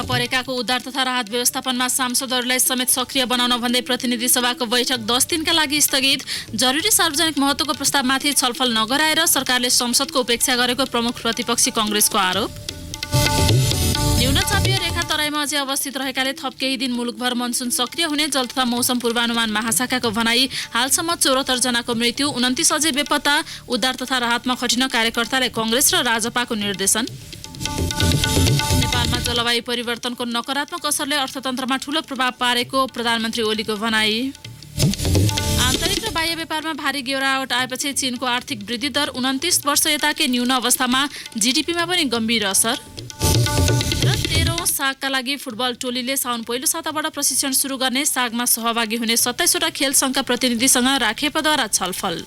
परेकाको उद्धार तथा राहत व्यवस्थापनमा सांसदहरूलाई समेत सक्रिय बनाउन भन्दै प्रतिनिधि सभाको बैठक 10 दिनका लागि स्थगित। जरुरी सार्वजनिक महत्त्वको प्रस्तावमाथि छलफल नगराएर सरकारले संसदको उपेक्षा गरेको प्रमुख प्रतिपक्षी कांग्रेसको आरोप। न्यून चापीय रेखा तराईमा अझै अवस्थित रहेकाले थप केही दिन मुलुकभर मनसुन सक्रिय हुने जल तथा मौसम पूर्वानुमान महाशाखाको भनाई। हालसम्म 74 जनाको मृत्यु, 29 अझै बेपत्ता। उद्धार तथा राहतमा खटिन कार्यकर्ताले कांग्रेस र राजपाको निर्देशन। नेपालमा जलवायु परिवर्तनको नकारात्मक असरले अर्थतन्त्रमा ठूलो प्रभाव पारेको प्रधानमन्त्री ओलीको भनाई। आन्तरिक र बाह्य व्यापारमा भारी गिरावट आएपछि चीनको आर्थिक वृद्धि दर 29 वर्ष यताकै न्यून अवस्थामा, जीडीपीमा पनि गम्भीर असर। र 13औं सागका लागि फुटबल टोलीले साउन पहिलो साताबाट प्रशिक्षण सुरु गर्ने। सागमा सहभागी हुने 27वटा खेल संघका प्रतिनिधिसँग राखेपद्वारा छलफल।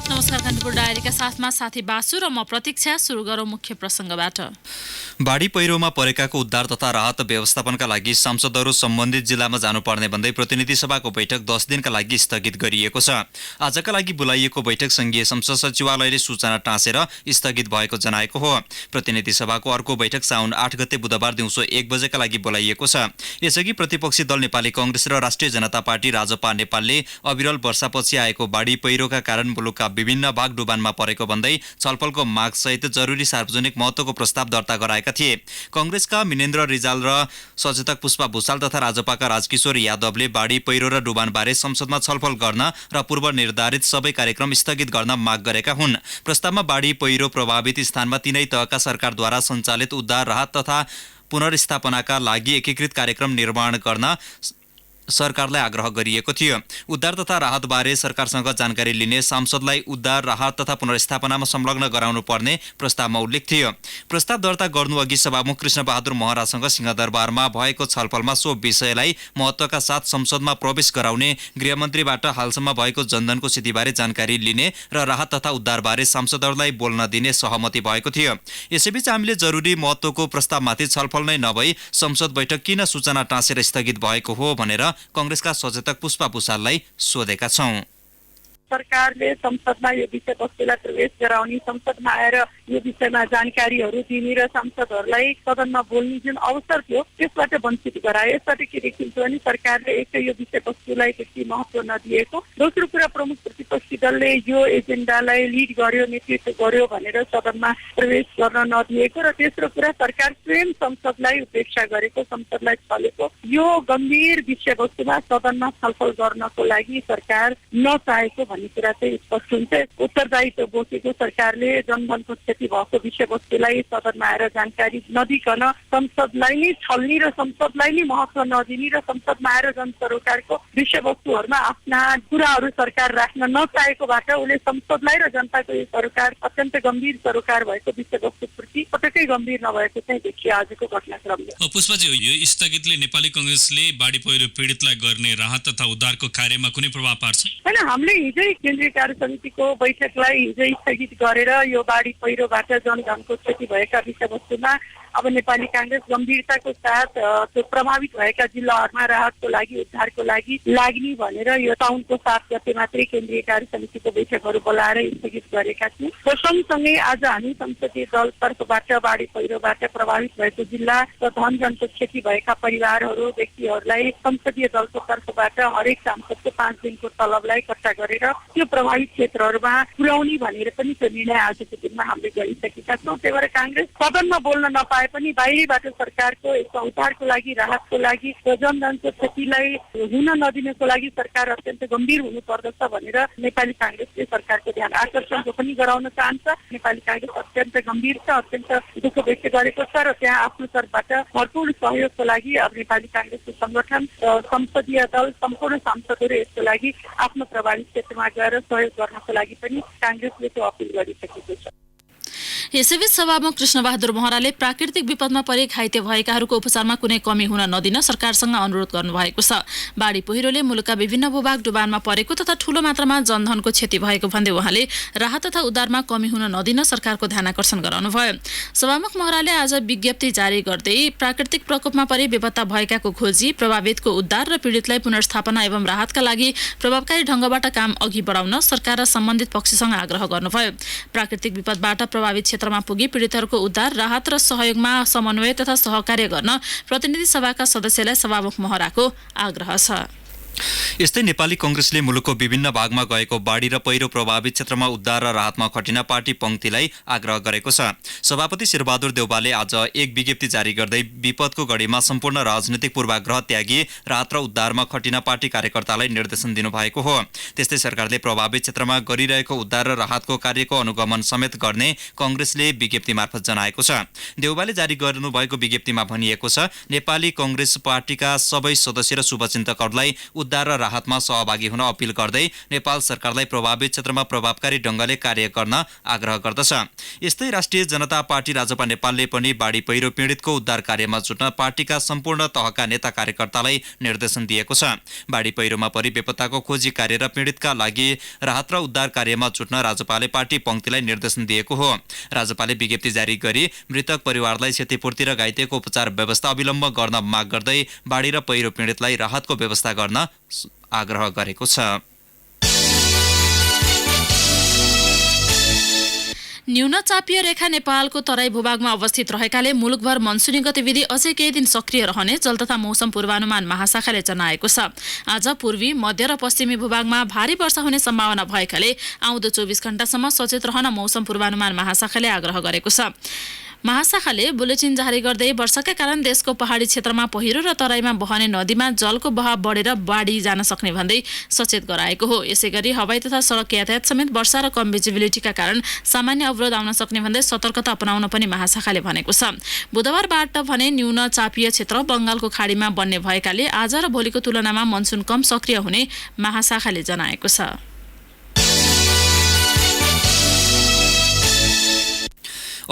नमस्कार, कान्तिपुर डायरीका साथमा साथी बासु र म प्रतीक्षा। सुरु गरौँ मुख्य प्रसङ्गबाट। बाढी पहिरोमा परेकाको उद्धार तथा राहत व्यवस्थापनका लागि सांसदहरू सम्बन्धित जिल्लामा जानुपर्ने भन्दै प्रतिनिधि सभाको बैठक 10 दिनका लागि स्थगित गरिएको छ। आजका लागि बोलाइएको बैठक संघीय संसद सचिवालयले सूचना टाँसेर स्थगित भएको जनाएको हो। प्रतिनिधि सभाको अर्को बैठक साउन 8 गते बुधबार दिउँसो 1 बजेका लागि बोलाइएको छ। यसअघि प्रतिपक्षी दल नेपाली कांग्रेस र राष्ट्रिय जनता पार्टी राजपा नेपालले अविरल वर्षापछि आएको बाढी पहिरोका कारण मुलुकका विभिन्न भाग डुबानमा परेको भन्दै छलफलको मागसहित जरुरी सार्वजनिक महत्त्वको प्रस्ताव दर्ता गराएका थिए। कांग्रेसका मिनेन्द्र रिजाल र सचेतक पुष्पा भुसाल तथा राजपाका राजकिशोर यादवले बाढी पहिरो र डुबानबारे संसदमा छलफल गर्न र पूर्व निर्धारित सबै कार्यक्रम स्थगित गर्न माग गरेका हुन्। प्रस्तावमा बाढी पहिरो प्रभावित स्थानमा तीनै तहका सरकारद्वारा सञ्चालित उद्धार राहत तथा पुनर्स्थापनाका लागि एकीकृत कार्यक्रम निर्माण गर्न सरकारलाई आग्रह गरिएको थियो। उद्धार तथा राहतबारे सरकारसँग जानकारी लिने, सांसदलाई उद्धार राहत तथा पुनर्स्थापनामा संलग्न गराउनु पर्ने प्रस्तावमा उल्लेख थियो। प्रस्ताव दर्ता गर्नुअघि सभामुख कृष्णबहादुर महरासँग सिंहदरबारमा भएको छलफलमा सो विषयलाई महत्त्वका साथ संसदमा प्रवेश गराउने, गृहमन्त्रीबाट हालसम्म भएको जनधनको स्थितिबारे जानकारी लिने र राहत तथा उद्धारबारे सांसदहरूलाई बोल्न दिने सहमति भएको थियो। यसैबीच हामीले जरुरी महत्त्वको प्रस्तावमाथि छलफल नै नभई संसद बैठक किन सूचना टाँसेर स्थगित भएको हो भनेर कांग्रेसका सचेतक पुष्पा भुसाललाई सोधेका छौं। सरकारले संसदमा यो विषयवस्तुलाई प्रवेश गराउने, संसदमा आएर यो विषयमा जानकारीहरू दिने र सांसदहरूलाई सदनमा बोल्ने जुन अवसर थियो त्यसबाट वञ्चित गरायो। यसबाट के देखिन्छ भने सरकारले एक यो विषयवस्तुलाई त्यति महत्त्व नदिएको, दोस्रो कुरा प्रमुख प्रतिपक्षी दलले यो एजेन्डालाई लिड गर्यो, नेतृत्व गर्यो भनेर सदनमा प्रवेश गर्न नदिएको, र तेस्रो कुरा सरकार स्वयं संसदलाई उपेक्षा गरेको, संसदलाई छलेको। यो गम्भीर विषयवस्तुमा सदनमा छलफल गर्नको लागि सरकार नचाहेको भन्ने कुरा चाहिँ स्पष्ट हुन्छ। उत्तरदायित्व बोकेको सरकारले जनधनको क्षति भएको विषयवस्तुलाई सदनमा आएर जानकारी नदिकन संसदलाई नै छल्ने र संसदलाई नै महत्त्व नदिने र संसदमा आएर जनसरोकारको विषयवस्तुहरूमा आफ्ना कुराहरू सरकार राख्न नचाहेकोबाट उसले संसदलाई र जनताको यो सरकार अत्यन्त गम्भीर सरकार भएको विषयवस्तुप्रति पटक्कै गम्भीर नभएको चाहिँ देखियो आजको घटनाक्रमले। पुष्पाजी, यो स्थगितले नेपाली कांग्रेसले बाढी पहिरो पीडितलाई गर्ने राहत तथा उद्धारको कार्यमा कुनै प्रभाव पार्छ? हैन, हामीले हिजै केन्द्रीय कार्य समितिको बैठकलाई हिजै स्थगित गरेर यो बाढी पहिरोबाट जनधनको क्षति भएका विषयवस्तुमा अब नेपाली कांग्रेस गम्भीरताको साथ त्यो प्रभावित भएका जिल्लाहरूमा राहतको लागि, उद्धारको लागि लाग्ने भनेर यो साउनको 7 गते मात्रै केन्द्रीय कार्य समितिको बैठकहरू बोलाएर स्थगित गरेका थियौँ। र सँगसँगै आज हामी संसदीय दलतर्फबाट बाढी पहिरोबाट प्रभावित भएको जिल्ला र धनजनको क्षति भएका परिवारहरू, व्यक्तिहरूलाई संसदीय दलको तर्फबाट हरेक सांसदको 5 दिनको तलबलाई इकट्ठा गरेर त्यो प्रभावित क्षेत्रहरूमा पुर्याउने भनेर पनि त्यो निर्णय आजको दिनमा हामीले गरिसकेका छौँ। त्यही भएर कांग्रेस सदनमा बोल्न नपाए पनि बाहिरबाट सरकारको यसमा उद्धारको लागि, राहतको लागि र जनधनको क्षतिलाई हुन नदिनको लागि सरकार अत्यन्त गम्भीर हुनुपर्दछ भनेर नेपाली कांग्रेसले सरकारको ध्यान आकर्षण पनि गराउन चाहन्छ। नेपाली कांग्रेस अत्यन्त गम्भीर छ, अत्यन्त दुःख व्यक्त गरेको छ र त्यहाँ आफ्नो तर्फबाट भरपूर सहयोगको लागि अब नेपाली कांग्रेसको संगठन, संसदीय दल, सम्पूर्ण सांसदहरू यसको लागि आफ्नो प्रभावित क्षेत्रमा गएर सहयोग गर्नको लागि पनि कांग्रेसले त्यो अपिल गरिसकेको छ। यसैबीच सभामुख कृष्णबहादुर महराले प्राकृतिक विपदमा परे घाइते भएकाहरूको उपचारमा कुनै कमी हुन नदिन सरकारसँग अनुरोध गर्नुभएको छ। बाढी पहिरोले मुलुकका विभिन्न भूभाग डुबानमा परेको तथा ठूलो मात्रामा जनधनको क्षति भएको भन्दै उहाँले राहत तथा उद्धारमा कमी हुन नदिन सरकारको ध्यानाकर्षण गराउनुभयो। सभामुख महराले आज विज्ञप्ति जारी गर्दै प्राकृतिक प्रकोपमा परि बेपत्ता भएकाको खोजी, प्रभावितको उद्धार र पीडितलाई पुनर्स्थापना एवं राहतका लागि प्रभावकारी ढंगबाट काम अघि बढाउन सरकार र सम्बन्धित पक्षसँग आग्रह गर्नुभयो। प्राकृतिक विपदबाट प्रभावित क्षेत्रमा पुगी पीडितहरूको उद्धार, राहत र सहयोगमा समन्वय तथा सहकार्य गर्न प्रतिनिधि सभाका सदस्यलाई सभामुख महराको आग्रह छ। यस्तै नेपाली कांग्रेसले मुलुकको विभिन्न भागमा गएको बाढी र पहिरो प्रभावित क्षेत्रमा उद्धार र राहतमा खटिन पार्टी पंक्तिलाई आग्रह गरेको छ। सभापति शेरबहादुर देउवाले आज एक विज्ञप्ति जारी गर्दै विपदको घडीमा सम्पूर्ण राजनीतिक पूर्वाग्रह त्यागी राहत र उद्धारमा खटिन पार्टी कार्यकर्तालाई निर्देशन दिनुभएको हो। त्यस्तै सरकारले प्रभावित क्षेत्रमा गरिरहेको उद्धार र राहतको कार्यको अनुगमन समेत गर्ने कांग्रेसले विज्ञप्ति मार्फत जनाएको छ। देउवाले जारी गर्नुभएको विज्ञप्तिमा भनिएको छ, नेपाली कांग्रेस पार्टीका सबै सदस्य र शुभचिन्तकहरूलाई उद्धार र राहतमा सहभागी हुन अपील गर्दै नेपाल सरकारलाई प्रभावित क्षेत्रमा प्रभावकारी ढंगले कार्य गर्न आग्रह गर्दछ। यस्तै राष्ट्रिय जनता पार्टी राजपा नेपालले पनि बाढी पहिरो पीडितको उद्धार कार्यमा जुट्न पार्टीका सम्पूर्ण तहका नेता कार्यकर्तालाई निर्देशन दिएको छ। बाढी पहिरोमा परि बेपत्ताको खोजी कार्य र पीडितका लागि राहत र उद्धार कार्यमा जुट्न राजपाले पार्टी पंक्तिलाई निर्देशन दिएको हो। राजपाले विज्ञप्ति जारी गरी मृतक परिवारलाई क्षतिपूर्ति र घाइतेको उपचार व्यवस्था अविलम्ब गर्न माग गर्दै बाढी र पहिरो पीडितलाई राहतको व्यवस्था गर्न आग्रह गरेको छ। न्यून चापीय रेखा नेपालको तराई भूभागमा अवस्थित रहेकाले मुलुकभर मनसुनी गतिविधि अझै केही दिन सक्रिय रहने जल तथा मौसम पूर्वानुमान महाशाखाले जनाएको छ। आज पूर्वी, मध्य र पश्चिमी भूभागमा भारी वर्षा हुने सम्भावना भएकाले आउँदो 24 घण्टासम्म सचेत रहन मौसम पूर्वानुमान महाशाखाले आग्रह गरेको छ। महाशाखाले बुलेटिन जारी गर्दै वर्षाका कारण देशको पहाडी क्षेत्रमा पहिरो र तराईमा बहने नदीमा जलको बहाव बढेर बाढी जान सक्ने भन्दै सचेत गराएको हो। यसैगरी हवाई तथा सडक यातायात समेत वर्षा र कम भिजिबिलिटीका कारण सामान्य अवरोध आउन सक्ने भन्दै सतर्कता अपनाउन पनि महाशाखाले भनेको छ। बुधबारबाट भने न्यून चापीय क्षेत्र बंगालको खाडीमा बन्ने भएकाले आज र भोलिको तुलनामा मनसुन कम सक्रिय हुने महाशाखाले जनाएको छ।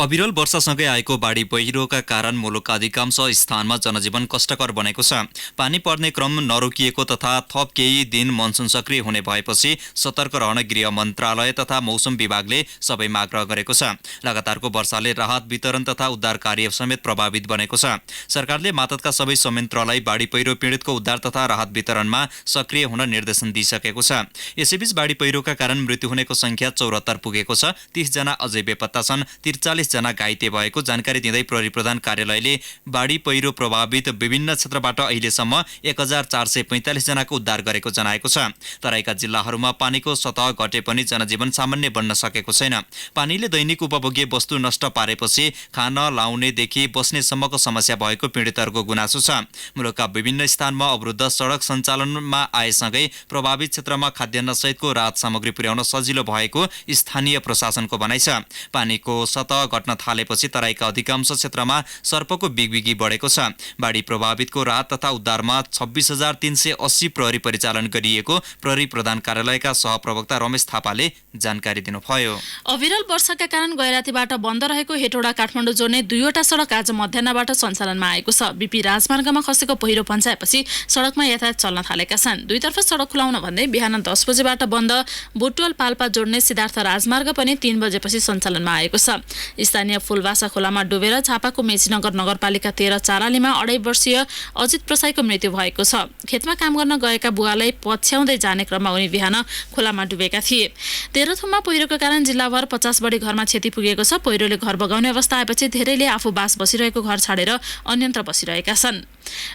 अविरल वर्षासँगै आएको बाढी पहिरोका कारण मुलुकका अधिकांश स्थानमा जनजीवन कष्टकर बनेको छ। पानी पर्ने क्रम नरोकिएको तथा थप केही दिन मनसुन सक्रिय हुने भएपछि सतर्क रहन गृह मन्त्रालय तथा मौसम विभागले सबैमा आग्रह गरेको छ। लगातारको वर्षाले राहत वितरण तथा उद्धार कार्य समेत प्रभावित बनेको छ। सरकारले मातहतका सबै संयन्त्रलाई बाढी पहिरो पीडितको उद्धार तथा राहत वितरणमा सक्रिय हुन निर्देशन दिइसकेको छ। यसैबीच बाढी पहिरोका कारण मृत्यु हुनेको संख्या 74 पुगेको छ। 30 जना अझै बेपत्ता छन्। 43 जना घाइते भएको जानकारी दिँदै प्रहरी प्रधान कार्यालयले बाढी पहिरो प्रभावित विभिन्न क्षेत्रबाट अहिलेसम्म 1445 जनाको उद्धार गरेको जनाएको छ। तराईका जिल्लाहरूमा पानीको सतह घटे पनि जनजीवन सामान्य बन्न सकेको छैन। पानीले दैनिक उपभोग्य वस्तु नष्ट पारेपछि खान लाउनेदेखि बस्नेसम्मको समस्या भएको पीडितहरूको गुनासो छ। मुलुकका विभिन्न स्थानमा अवरुद्ध सडक सञ्चालनमा आएसँगै प्रभावित क्षेत्रमा खाद्यान्न सहितको राहत सामग्री पुर्याउन सजिलो भएको स्थानीय प्रशासनको भनाइ छ। पानीको सतह घट्न थालेपछि तराईका अधिकांश क्षेत्रमा सर्पको बिगबिगी बढेको छ। बाढी प्रभावितको राहत तथा उद्धारमा 26,380 प्रहरी परिचालन गरिएको प्रहरी प्रधान कार्यालयका सहप्रवक्ता रमेश थापाले जानकारी दिनुभयो। अविरल वर्षाका कारण गैरातीबाट बन्द रहेको हेटौडा काठमाडौँ जोड्ने 2वटा सडक आज मध्याह्नबाट सञ्चालनमा आएको छ। बीपी राजमार्गमा खसेको पहिरो पन्चाएपछि सडकमा यातायात चल्न थालेका छन्। दुईतर्फ सडक खुलाउन भन्दै बिहान 10 बजेबाट बन्द बुटवल पाल्पा जोड्ने सिद्धार्थ राजमार्ग पनि 3 बजेपछि सञ्चालनमा आएको छ। स्थानीय फुलवासा खोलामा डुबेर झापाको मेचीनगर नगरपालिका 13 चारालीमा 2.5 वर्षीय अजित प्रसाईको मृत्यु भएको छ। खेतमा काम गर्न गएका बुवालाई पछ्याउँदै जाने क्रममा उनी बिहान खोलामा डुबेका थिए। तेह्रथुममा पहिरोको कारण जिल्लाभर 50 बढी घरमा क्षति पुगेको छ। पहिरोले घर बगाउने अवस्था आएपछि धेरैले आफू बास बसिरहेको घर छाडेर अन्यत्र बसिरहेका छन्।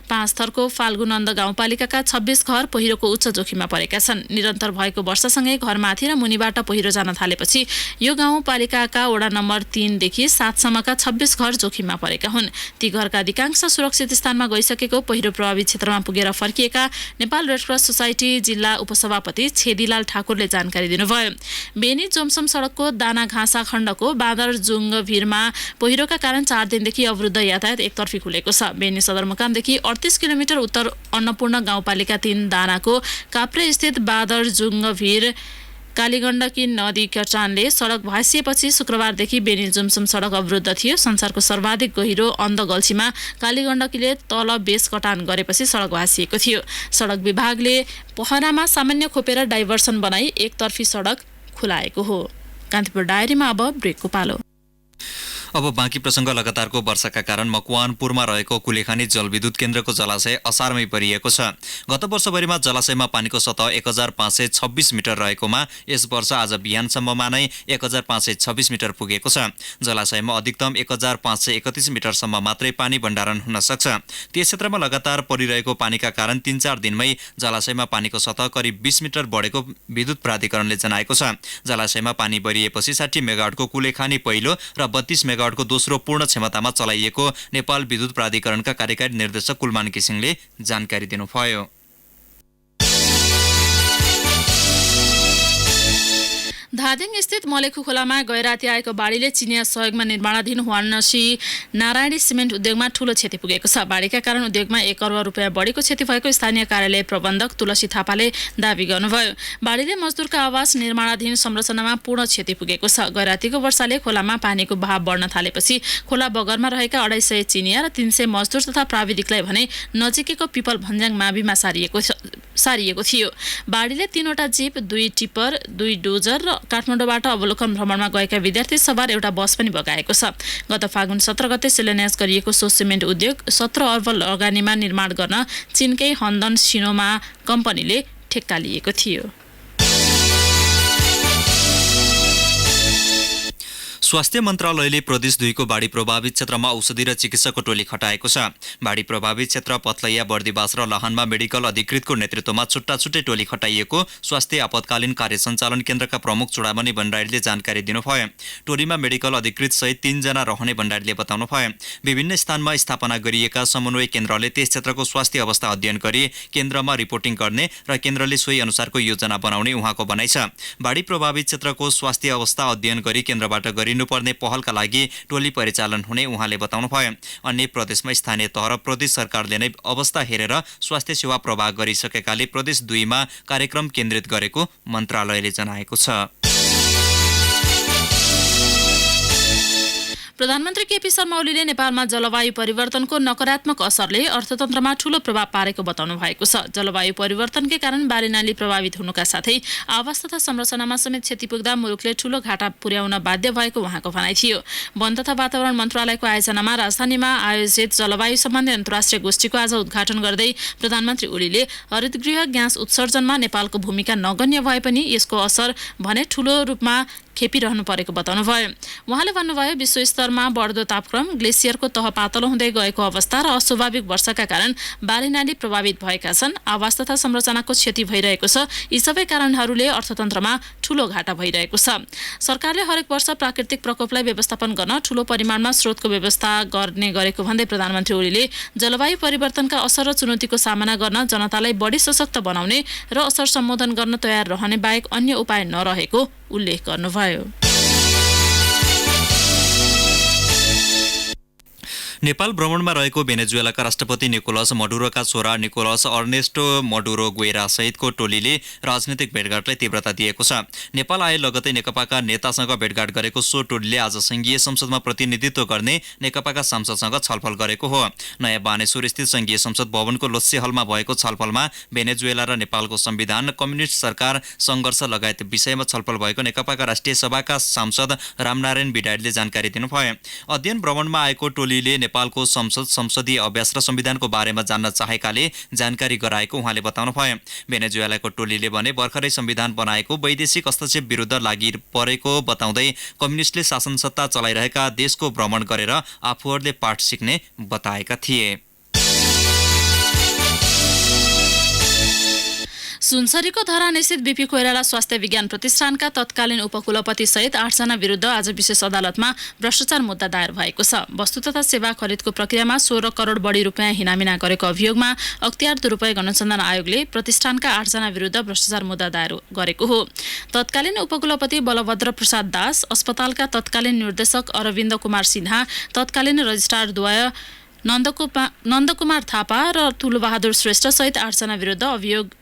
5 थरको फाल्गुनन्द गाउँपालिकाका 26 घर पहिरोको उच्च जोखिममा परेका छन्। निरन्तर भएको वर्षासँगै घरमाथि र मुनिबाट पहिरो जान थालेपछि यो गाउँपालिकाका वडा नम्बर 3 देखि 7 सम्मका 26 घर जोखिममा परेका हुन्। ती घरका अधिकांश सुरक्षित स्थानमा गइसकेको पहिरो प्रभावित क्षेत्रमा पुगेर फर्किएका नेपाल रेडक्रस सोसाइटी जिल्ला उपसभापति छेदीलाल ठाकुरले जानकारी दिनुभयो। बेनी जोमसम सडकको दाना घाँसा खण्डको बाँदरजुङ भिरमा पहिरोका कारण 4 दिनदेखि अवरुद्ध यातायात एकतर्फी खुलेको छ। बेनी सदरमुकामदेखि 38 किलोमिटर उत्तर अन्नपूर्ण गाउँपालिका 3 दानाको काप्रे स्थित बाँदरजुङ भिर कालीगण्डकी नदी कटानले सडक भाँसिएपछि शुक्रबारदेखि बेनी जुमसुम सडक अवरुद्ध थियो। संसारको सर्वाधिक गहिरो अन्ध गल्छीमा कालीगण्डकीले तल बेस कटान गरेपछि सडक भाँसिएको थियो। सडक विभागले पहरामा सामान्य खोपेर डाइभर्सन बनाई एकतर्फी सडक खुलाएको हो। कान्तिपुर डायरीमा अब ब्रेकको पालो। अब बाँकी प्रसङ्ग। लगातारको वर्षाका कारण मकवानपुरमा रहेको कुलेखानी जलविद्युत केन्द्रको जलाशय असारमै परिएको छ। गत वर्षभरिमा जलाशयमा पानीको सतह 1526 मिटर रहेकोमा यस वर्ष आज बिहानसम्ममा नै 1526 मिटर पुगेको छ। जलाशयमा अधिकतम 1531 मिटरसम्म मात्रै पानी भण्डारण हुन सक्छ। त्यस क्षेत्रमा लगातार परिरहेको पानीका कारण 3-4 दिनमै जलाशयमा पानीको सतह करिब 20 मिटर बढेको विद्युत प्राधिकरणले जनाएको छ। जलाशयमा पानी बढिएपछि 60 मेगावाटको कुलेखानी पहिलो र 32 मेगावाटको दोस्रो पूर्ण क्षमतामा चलाइएको नेपाल विद्युत प्राधिकरणका कार्यकारी निर्देशक कुलमान किसिङले जानकारी दिनुभयो। धादिङ स्थित मलेखु खोलामा गैराती आएको बाढीले चिनिया सहयोगमा निर्माणाधीन वाराणसी नारायणी सिमेन्ट उद्योगमा ठूलो क्षति पुगेको छ। बाढीका कारण उद्योगमा 1 करोड रुपियाँ बढीको क्षति भएको स्थानीय कार्यालय प्रबन्धक तुलसी थापाले दावी गर्नुभयो। बाढीले मजदुरका आवास निर्माणाधीन संरचनामा पूर्ण क्षति पुगेको छ। गैरातीको वर्षाले खोलामा पानीको बहाव बढ्न थालेपछि खोला बगरमा रहेका 250 चिनिया र 300 मजदुर तथा प्राविधिकलाई भने नजिकैको पिपल भन्ज्याङ माविमा सारिएको थियो। बाढीले 3वटा जीप, 2 टिप्पर, 2 डोजर र काठमाडौँबाट अवलोकन भ्रमणमा गएका विद्यार्थी सवार एउटा बस पनि बगाएको छ। गत फागुन 17 गते शिलान्यास गरिएको सो सिमेन्ट उद्योग 17 अर्ब लगानीमा निर्माण गर्न चीनकै हन्दन सिनोमा कम्पनीले ठेक्का लिएको थियो। स्वास्थ्य मन्त्रालयले प्रदेश 2 को बाढी प्रभावित क्षेत्रमा औषधि र चिकित्साको टोली खटाएको छ। बाढी प्रभावित क्षेत्र पतलैया, बर्दिवास र लहानमा मेडिकल अधिकृतको नेतृत्वमा छुट्टा-छुट्टै टोली खटाइएको स्वास्थ्य आपतकालीन कार्य सञ्चालन केन्द्रका प्रमुख चुडामणि भण्डारीले जानकारी दिनुभयो। टोलीमा मेडिकल अधिकृत सहित 3 जना रहने भण्डारीले बताउनुभयो। विभिन्न स्थानमा स्थापना गरिएका समन्वय केन्द्रले त्यस क्षेत्रको स्वास्थ्य अवस्था अध्ययन गरी केन्द्रमा रिपोर्टिङ गर्ने र केन्द्रले सोही अनुसारको योजना बनाउने उहाँको भनाइ छ। बाढी प्रभावित क्षेत्रको स्वास्थ्य अवस्था अध्ययन गरी केन्द्रबाट पर्ने पहलका लागि टोली परिचालन हुने उहाँले बताउनुभयो। अन्य प्रदेशमा स्थानीय तह र प्रदेश सरकारले नै अवस्था हेरेर स्वास्थ्य सेवा प्रवाह गरिसकेकाले प्रदेश 2 मा कार्यक्रम केन्द्रित गरेको मन्त्रालयले जनाएको छ। प्रधानमन्त्री केपी शर्मा ओलीले नेपालमा जलवायु परिवर्तनको नकारात्मक असरले अर्थतन्त्रमा ठूलो प्रभाव पारेको बताउनु भएको छ। जलवायु परिवर्तनकै कारण बालीनाली प्रभावित हुनुका साथै आवास तथा संरचनामा समेत क्षति पुग्दा मुलुकले ठूलो घाटा पुर्याउन बाध्य भएको उहाँको भनाइ थियो। वन तथा वातावरण मन्त्रालयको आयोजनामा राजधानीमा आयोजित जलवायु सम्बन्धी अन्तर्राष्ट्रिय गोष्ठीको आज उद्घाटन गर्दै प्रधानमन्त्री ओलीले हरितगृह ग्यास उत्सर्जनमा नेपालको भूमिका नगण्य भए पनि यसको असर भने ठूलो रूपमा खेपिरहनु परेको बताउनुभयो। उहाँले भन्नुभयो, विश्वस्तरमा बढ्दो तापक्रम, ग्लेसियरको तह पातलो हुँदै गएको अवस्था र अस्वाभाविक वर्षाका कारण बालीनाली प्रभावित भएका छन्। आवास तथा संरचनाको क्षति भइरहेको छ। यी सबै कारणहरूले अर्थतन्त्रमा ठूलो घाटा भइरहेको छ। सरकारले हरेक वर्ष प्राकृतिक प्रकोपलाई व्यवस्थापन गर्न ठूलो परिमाणमा स्रोतको व्यवस्था गर्ने गरेको भन्दै प्रधानमन्त्री ओलीले जलवायु परिवर्तनका असर र चुनौतीको सामना गर्न जनतालाई बढी सशक्त बनाउने र असर सम्बोधन गर्न तयार रहने बाहेक अन्य उपाय नरहेको उल्लेख गर्नुभयो। नेपाल भ्रमणमा रहेको भेनेजुएलाका राष्ट्रपति निकोलस मडुरोका छोरा निकोलस अर्नेस्टो मडुरो गुएरा सहितको टोलीले राजनीतिक भेटघाटलाई तीव्रता दिएको छ। नेपाल आए लगतै नेकपाका नेतासँग भेटघाट गरेको सो टोलीले आज संघीय संसदमा प्रतिनिधित्व गर्ने नेकपाका सांसदसँग छलफल गरेको हो। नयाँ बानेश्वर स्थित संघीय संसद भवनको लोस्से हलमा भएको छलफलमा भेनेजुएला र नेपालको संविधान, कम्युनिस्ट सरकार, सङ्घर्ष लगायत विषयमा छलफल भएको नेकपाका राष्ट्रिय सभाका सांसद रामनारायण बिडारीले जानकारी दिनुभयो। अध्ययन भ्रमणमा आएको टोलीले नेपालको संसदीय अभ्यास र संविधानको बारेमा जान्न चाहेकाले जानकारी गराएको उहाँले बताउनुभयो। भेनेजुएलाको टोलीले भने भर्खरै संविधान बनाएको वैदेशिक हस्तक्षेप विरुद्ध लागि परेको बताउँदै कम्युनिस्टले शासन सत्ता चलाइरहेका देशको भ्रमण गरेर आफूहरूले पाठ सिक्ने बताएका थिए। सुनसरीको धरानस्थित बीपी कोइराला स्वास्थ्य विज्ञान प्रतिष्ठानका तत्कालीन उपकुलपति सहित 8 जना विरुद्ध आज विशेष अदालतमा भ्रष्टाचार मुद्दा दायर भएको छ। वस्तु तथा सेवा खरिदको प्रक्रियामा 16 करोड बढी रुपियाँ हिनामिना गरेको अभियोगमा अख्तियार दुरुपयोग अनुसन्धान आयोगले प्रतिष्ठानका 8 जना विरुद्ध भ्रष्टाचार मुद्दा दायर गरेको हो। तत्कालीन उपकुलपति बलभद्र प्रसाद दास, अस्पतालका तत्कालीन निर्देशक अरविन्द कुमार सिन्हा, तत्कालीन रजिस्ट्रारद्वय नन्दकुमार थापा र तुलबहादुर श्रेष्ठ सहित 8 जना विरुद्ध अभियोग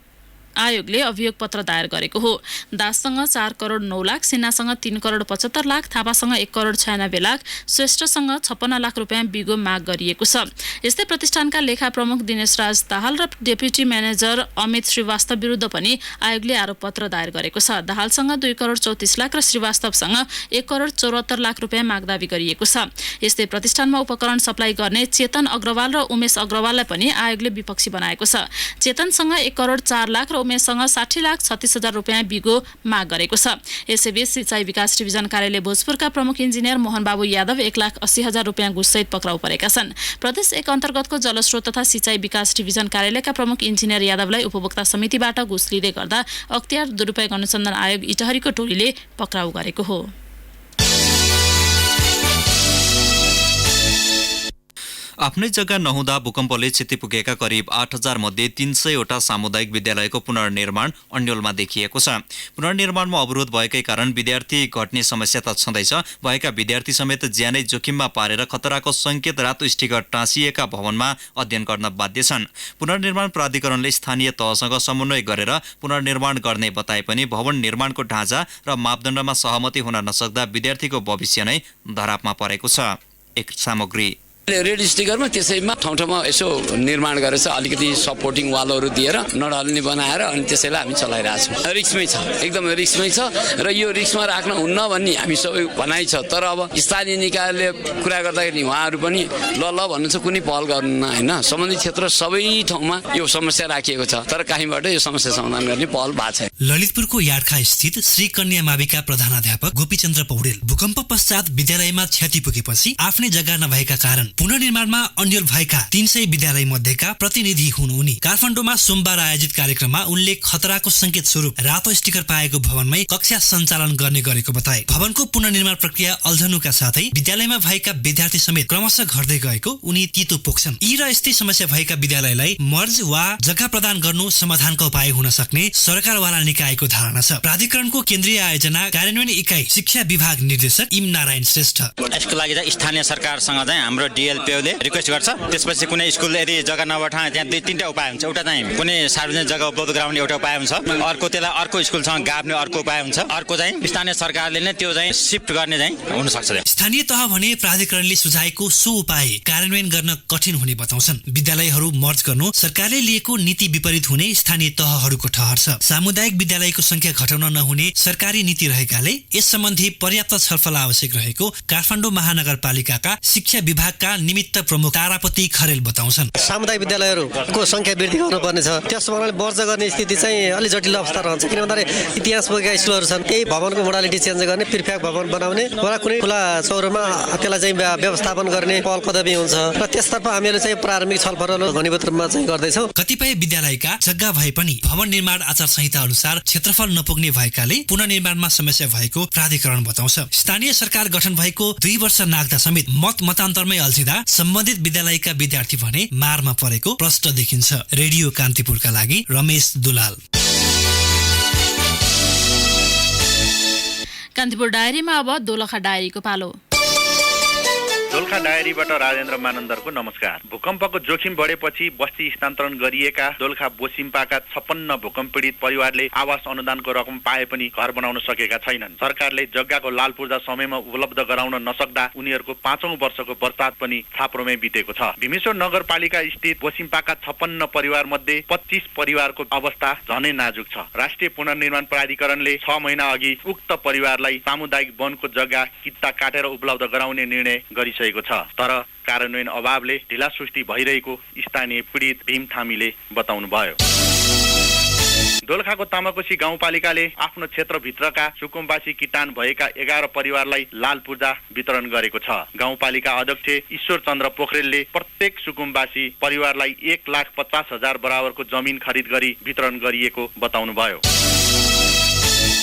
आयोगले अभियोग पत्र दायर गरेको हो। दाससँग 4 करोड 9 लाख, सिन्हासँग 3 करोड 75 लाख, थापासँग 1 करोड 96 लाख, श्रेष्ठसँग 56 लाख रुपियाँ बिगो माग गरिएको छ। यस्तै प्रतिष्ठानका लेखा प्रमुख दिनेश राज दाहाल र डेप्युटी म्यानेजर अमित श्रीवास्तव विरुद्ध पनि आयोगले आरोप पत्र दायर गरेको छ। दाहालसँग 2 करोड 34 लाख र श्रीवास्तवसँग 1 करोड 74 लाख रुपियाँ माग दावी गरिएको छ। यस्तै प्रतिष्ठानमा उपकरण सप्लाई गर्ने चेतन अग्रवाल र उमेश अग्रवाललाई पनि आयोगले विपक्षी बनाएको छ। चेतनसँग 1 करोड 4 लाख र उमेशसँग 60 लाख 36 हजार रुपियाँ बिगो माग गरेको छ। यसैबीच सिंचाई विकास डिभिजन कार्यालय भोजपुरका प्रमुख इन्जिनियर मोहन बाबु यादव 1,80,000 रुपियाँ घुससहित पक्राउ परेका छन्। प्रदेश 1 अन्तर्गतको जलस्रोत तथा सिंचाई विकास डिभिजन कार्यालयका प्रमुख इन्जिनियर यादवलाई उपभोक्ता समितिबाट घुस लिँदै गर्दा अख्तियार दुरुपयोग अनुसन्धान आयोग इटहरीको टोलीले पक्राउ गरेको हो। आफ्नै जग्गा नहुँदा भूकम्पले क्षति पुगेका करिब 8,000 मध्ये 300 वटा सामुदायिक विद्यालयको पुनर्निर्माण अन्यलमा देखिएको छ। पुनर्निर्माणमा अवरोध भएकै कारण विद्यार्थी घट्ने समस्या त छँदैछ, भएका विद्यार्थी समेत ज्यानै जोखिममा पारेर खतराको संकेत रातो स्टिकर टाँसिएका भवनमा अध्ययन गर्न बाध्य छन्। पुनर्निर्माण प्राधिकरणले स्थानीय तहसँग समन्वय गरेर पुनर्निर्माण गर्ने बताए पनि भवन निर्माणको ढाँचा र मापदण्डमा सहमति हुन नसक्दा विद्यार्थीको भविष्य नै धरापमा परेको छ। एक सामग्री रेड स्टिकरमा त्यसैमा ठाउँ ठाउँमा यसो निर्माण गरेर अलिकति सपोर्टिङ वालहरू दिएर नढल्ने बनाएर अनि त्यसैलाई हामी चलाइरहेछौँ। रिक्समै छ, एकदम रिक्समै छ र यो रिक्समा राख्न हुन्न भन्ने हामी सबै भनाइ छ। तर अब स्थानीय निकायले कुरा गर्दाखेरि उहाँहरू पनि ल भन्नुहुन्छ, कुनै पहल गर्नुहुन्न होइन। सम्बन्धित क्षेत्र सबै ठाउँमा यो समस्या राखिएको छ, तर कहीँबाट यो समस्या समाधान गर्ने पहल भएको छ। ललितपुरको यार्खा स्थित श्री कन्या माविका प्रधानाध्यापक गोपीचन्द्र पौडेल भूकम्प पश्चात विद्यालयमा क्षति पुगेपछि आफ्नै जग्गा नभएका कारण पुनर्निर्माणमा अन्यल भएका 300 विद्यालय मध्येका प्रतिनिधि हुन् उनी। काठमाडौँमा सोमबार आयोजित कार्यक्रममा उनले खतराको संकेत स्वरूप रातो स्टिकर पाएको भवनमै कक्षा सञ्चालन गर्ने गरेको बताए। भवनको पुनर्निर्माण प्रक्रिया अल्झनुका साथै विद्यालयमा भएका विद्यार्थी समेत क्रमशः घट्दै गएको उनी तीतो पोख्छन्। यी र यस्तै समस्या भएका विद्यालयलाई मर्ज वा जग्गा प्रदान गर्नु समाधानको उपाय हुन सक्ने सरकारवाला निकायको धारणा छ। प्राधिकरणको केन्द्रीय आयोजना कार्यान्वयन इकाइ शिक्षा विभाग निर्देशक इम नारायण श्रेष्ठ यसको लागि चाहिँ स्थानीय सरकारसँग चाहिँ हाम्रो डिएलपिओले रिक्वेस्ट गर्छ। त्यसपछि कुनै स्कुल यदि जग्गा नभए ठाउँ त्यहाँ 2-3टा उपाय हुन्छ। एउटा चाहिँ कुनै सार्वजनिक जग्गा उपलब्ध गराउने एउटा उपाय हुन्छ, अर्को त्यसलाई अर्को स्कुलसँग गाभ्ने अर्को उपाय हुन्छ, अर्को चाहिँ स्थानीय सरकारले नै त्यो चाहिँ शिफ्ट गर्ने चाहिँ हुन सक्छ। स्थानीय तह भने प्राधिकरणले सुझाएको सो उपाय कार्यान्वयन गर्न कठिन हुने बताउँछन्। विद्यालयहरू मर्ज गर्नु सरकारले लिएको नीति विपरीत हुने स्थानीय तहहरूको ठहर छ। सामुदायिक विद्यालयको संख्या घटाउन नहुने सरकारी नीति रहेकाले यस सम्बन्धी पर्याप्त छलफल आवश्यक रहेको काठमाडौँ महानगरपालिकाका शिक्षा विभागका निमित्त प्रमुख तारापति खरेल बताउँछन्। सामुदायिक विद्यालयहरूको संख्या वृद्धि गर्नुपर्ने छ, त्यसमा वर्ज गर्ने स्थिति चाहिँ अलि जटिल अवस्था रहन्छ। किन भन्दाखेरि इतिहास बोकेका स्कुलहरू छन्, केही भवनको मोडालिटी चेन्ज गर्ने, प्रिफ्याक्ट भवन बनाउने वा कुनै खुला चौरमा त्यसलाई चाहिँ व्यवस्थापन गर्ने पहल कदमी हुन्छ र त्यसतर्फ हामीहरूले चाहिँ प्रारम्भिक छलफल घनीभूत रूपमा चाहिँ गर्दैछौँ। कतिपय विद्यालयका जग्गा भए पनि भवन निर्माण आचार संहिता अनुसार क्षेत्रफल नपुग्ने भएकाले पुनर्निर्माणमा समस्या भएको प्राधिकरण बताउँछ। स्थानीय सरकार गठन भएको 2 वर्ष नाग्दा समेत मतान्तरमै अल्झिँदा सम्बन्धित विद्यालयका विद्यार्थी भने मारमा परेको प्रष्ट देखिन्छ। रेडियो कान्तिपुरका लागि रमेश दुलाल। कान्तिपुर डायरीमा अब दोलखा डायरीको पालो। दोलखा डायरीबाट राजेन्द्र मानन्दरको नमस्कार। भूकम्पको जोखिम बढेपछि बस्ती स्थानान्तरण गरिएका दोलखा बोसिम्पाका 56 भूकम्प पीडित परिवारले आवास अनुदानको रकम पाए पनि घर बनाउन सकेका छैनन्। सरकारले जग्गाको लाल पूर्जा समयमा उपलब्ध गराउन नसक्दा उनीहरूको 5औं वर्षको बर्सात पनि छाप्रोमै बितेको छ। भीमेश्वर नगरपालिका स्थित बोसिम्पाका 56 परिवार मध्ये 25 परिवारको अवस्था झनै नाजुक छ। राष्ट्रिय पुनर्निर्माण प्राधिकरणले 6 महिना अघि उक्त परिवारलाई सामुदायिक वनको जग्गा कित्ता काटेर उपलब्ध गराउने निर्णय गरिसकेको छ। तर कार्यान्वयन अभावले ढिलासुस्ती भइरहेको स्थानीय पीडित भीम थामीले बताउनुभयो। दोलखाको तामाकोशी गाउँपालिकाले आफ्नो क्षेत्रभित्रका सुकुम्बासी किटान भएका 11 परिवारलाई लाल पूर्जा वितरण गरेको छ। गाउँपालिका अध्यक्ष ईश्वर चन्द्र पोखरेलले प्रत्येक सुकुम्बासी परिवारलाई 1,50,000 बराबरको जमिन खरिद गरी वितरण गरिएको बताउनुभयो।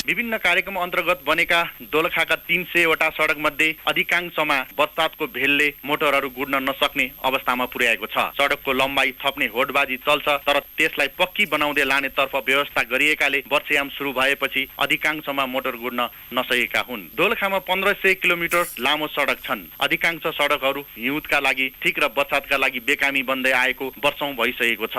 विभिन्न कार्यक्रम अन्तर्गत बनेका दोलखाका 300 वटा सडक मध्ये अधिकांशमा बर्सातको भेलले मोटरहरू गुड्न नसक्ने अवस्थामा पुर्याएको छ। सडकको लम्बाइ थप्ने होडबाजी चल्छ, तर त्यसलाई पक्की बनाउँदै लाने तर्फ व्यवस्था गरिएकाले वर्षयाम सुरु भएपछि अधिकांशमा मोटर गुड्न नसकेका हुन्। दोलखामा 1500 किलोमिटर लामो सडक छन्। अधिकांश सडकहरू हिउँदका लागि ठिक र बर्सातका लागि बेकामी बन्दै आएको वर्षौं भइसकेको छ।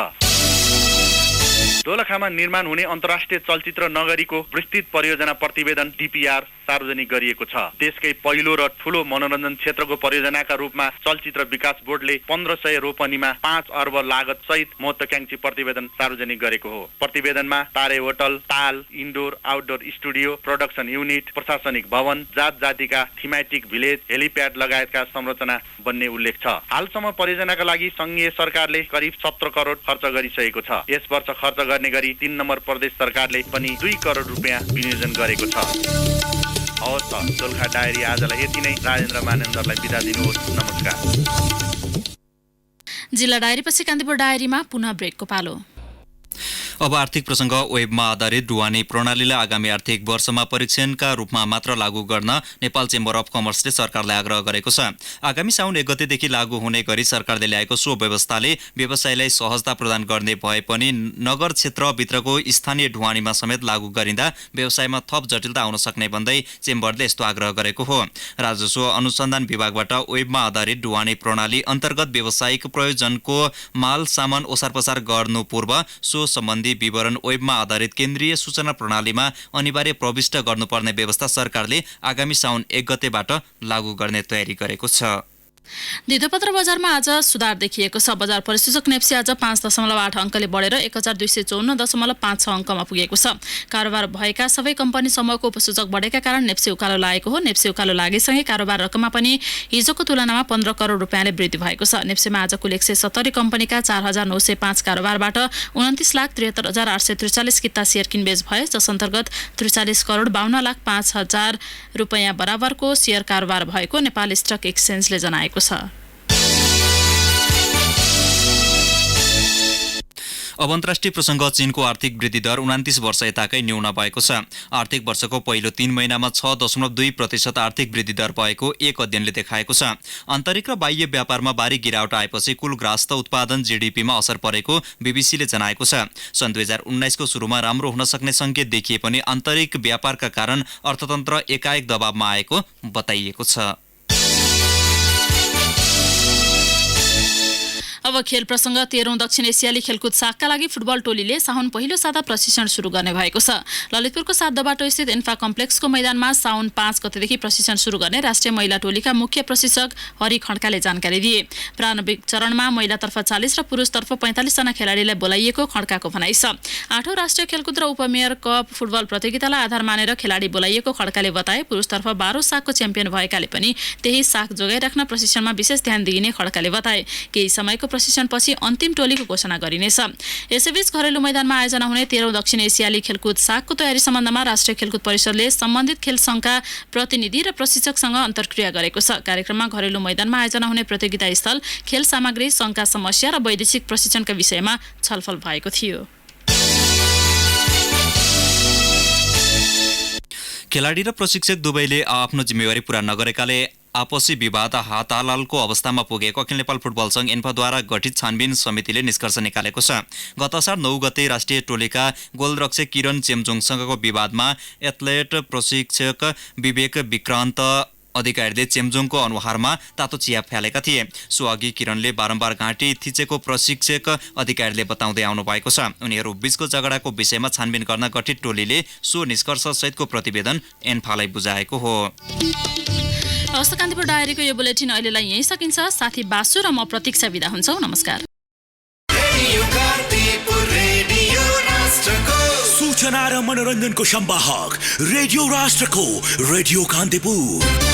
दोलखामा निर्माण हुने अन्तर्राष्ट्रिय चलचित्र नगरीको विस्तृत परियोजना प्रतिवेदन DPR सार्वजनिक गरिएको छ। देशकै पहिलो र ठूलो मनोरञ्जन क्षेत्रको परियोजनाका रूपमा चलचित्र विकास बोर्डले 1500 रोपनीमा 5 अर्ब लागत सहित महत्त्वाकांक्षी प्रतिवेदन सार्वजनिक गरेको हो। प्रतिवेदनमा तारे होटल, ताल, indoor outdoor studio, production unit, प्रशासनिक भवन, जात जातिका थीमेटिक भिलेज, हेलिप्याड लगायतका संरचना बन्ने उल्लेख छ। हालसम्म परियोजनाका लागि संघीय सरकारले करिब 17 करोड खर्च गरिसकेको छ। यस वर्ष खर्च गर्ने गरी 3 नम्बर प्रदेश सरकारले पनि 2 करोड रुपियाँ विनियोजन गरेको छ। हवस् त, दोलखा डायरी आजलाई यति नै। राजेन्द्र मानेन्द्रलाई बिदा दिनुहोस्। नमस्कार। जिल्ला डायरीपछि कान्तिपुर डायरीमा पुनः ब्रेकको पालो। अब आर्थिक प्रसङ्ग। वेबमा आधारित ढुवानी प्रणालीलाई आगामी आर्थिक वर्षमा परीक्षणका रूपमा मात्र लागू गर्न नेपाल चेम्बर अफ कमर्सले सरकारलाई आग्रह गरेको छ। आगामी साउन 1 गतेदेखि लागू हुने गरी सरकारले ल्याएको सो व्यवस्थाले व्यवसायलाई सहजता प्रदान गर्ने भए पनि नगर क्षेत्रभित्रको स्थानीय ढुवानीमा समेत लागू गरिँदा व्यवसायमा थप जटिलता आउन सक्ने भन्दै चेम्बरले यस्तो आग्रह गरेको हो। राजस्व अनुसन्धान विभागबाट वेबमा आधारित ढुवानी प्रणाली अन्तर्गत व्यावसायिक प्रयोजनको माल सामान ओसारपसार गर्नु पूर्व सो सम्बन्धी विवरण वेबमा आधारित केन्द्रीय सूचना प्रणालीमा अनिवार्य प्रविष्ट गर्नुपर्ने व्यवस्था सरकारले आगामी साउन 1 गतेबाट लागू गर्ने तयारी गरेको छ। धितोपत्र बजारमा आज सुधार देखिएको छ। बजार परिसूचक नेप्सी आज 5.8 अङ्कले बढेर 1254.56 अङ्कमा पुगेको छ। कारोबार भएका सबै कम्पनी समूहको उपसूचक बढेका कारण नेप्सी उकालो लागेको हो। नेप्सी उकालो लागेसँगै कारोबार रकममा पनि हिजोको तुलनामा 15 करोड रुपियाँले वृद्धि भएको छ। नेप्सीमा आज कुल 170 कम्पनीका 4905 कारोबारबाट 29,73,843 किता सेयर किनबेच भए, जस अन्तर्गत 43 करोड 52,05,000 रुपियाँ बराबरको सेयर कारोबार भएको नेपाल स्टक एक्सचेन्जले जनाएको छ। अब अन्तर्राष्ट्रिय प्रसङ्ग। चीनको आर्थिक वृद्धि दर 29 वर्ष यताकै न्यून भएको छ। आर्थिक वर्षको पहिलो 3 महिनामा 6.2% आर्थिक वृद्धि दर भएको एक अध्ययनले देखाएको छ। आन्तरिक र बाह्य व्यापारमा भारी गिरावट आएपछि कुल ग्राहस्थ उत्पादन GDPमा असर परेको बीबीसीले जनाएको छ। सन् 2019 को सुरुमा राम्रो हुन सक्ने संकेत देखिए पनि आन्तरिक व्यापारका कारण अर्थतन्त्र एकाएक दबावमा आएको बताइएको छ। अब खेल प्रसङ्ग। 13औं दक्षिण एसियाली खेलकुद सागका लागि फुटबल टोलीले साउन पहिलो साता प्रशिक्षण सुरु गर्ने भएको छ। ललितपुरको 7 बाटो स्थित इन्फा कम्प्लेक्सको मैदानमा साउन 5 गतेदेखि प्रशिक्षण सुरु गर्ने राष्ट्रिय महिला टोलीका मुख्य प्रशिक्षक हरि खड्काले जानकारी दिए। प्रारम्भिक चरणमा महिलातर्फ 40 र पुरुषतर्फ 45 जना खेलाडीलाई बोलाइएको खड्काको भनाइ छ। 8औं राष्ट्रिय खेलकुद र उपमेयर कप फुटबल प्रतियोगितालाई आधार मानेर खेलाडी बोलाइएको खड्काले बताए। पुरुषतर्फ 12 सागको च्याम्पियन भएकाले पनि त्यही साग जोगाइराख्न प्रशिक्षणमा विशेष ध्यान दिइने खड्काले बताए। केही समयको प्रशिक्षणपछि अन्तिम टोलीको घोषणा गरिनेछ। यसैबीच घरेलु मैदानमा आयोजना हुने 13औं दक्षिण एसियाली खेलकुद सागको तयारी सम्बन्धमा राष्ट्रिय खेलकुद परिषदले सम्बन्धित खेल संघका प्रतिनिधि र प्रशिक्षकसँग अन्तर्क्रिया गरेको छ। कार्यक्रममा घरेलु मैदानमा आयोजना हुने प्रतियोगिता स्थल, खेल सामग्री, संघका समस्या र वैदेशिक प्रशिक्षणका विषयमा छलफल भएको थियो। खेलाडी र प्रशिक्षक दुवैले आफ्नो जिम्मेवारी पूरा नगरेकाले आपसी विवाद हाताहालको अवस्थामा पुगेको अखिल नेपाल फुटबल संघ एन्फाद्वारा गठित छानबिन समितिले निष्कर्ष निकालेको छ। गत असार 9 गते राष्ट्रिय टोलीका गोलरक्षक किरण चेम्जोङसँगको विवादमा एथलेट प्रशिक्षक विवेक विक्रान्त अधिकारीले चेम्जोङको अनुहारमा तातो चिया फ्यालेका थिए। सो अघि किरणले बारम्बार घाँटी थिचेको प्रशिक्षक अधिकारीले बताउँदै आउनु भएको छ। उनीहरू बीचको झगडाको विषयमा छानबिन गर्न गठित टोलीले सो निष्कर्ष सहितको प्रतिवेदन एन्फालाई बुझाएको हो। हवस्, कान्तिपुर डायरीको यो बुलेटिन अहिलेलाई यही सकिन्छ। साथी बासु र म प्रतीक्षा बिदा हुन्छौँ। नमस्कार। सूचना र मनोरञ्जनको संवाहक रेडियो राष्ट्रको रेडियो कान्तिपुर।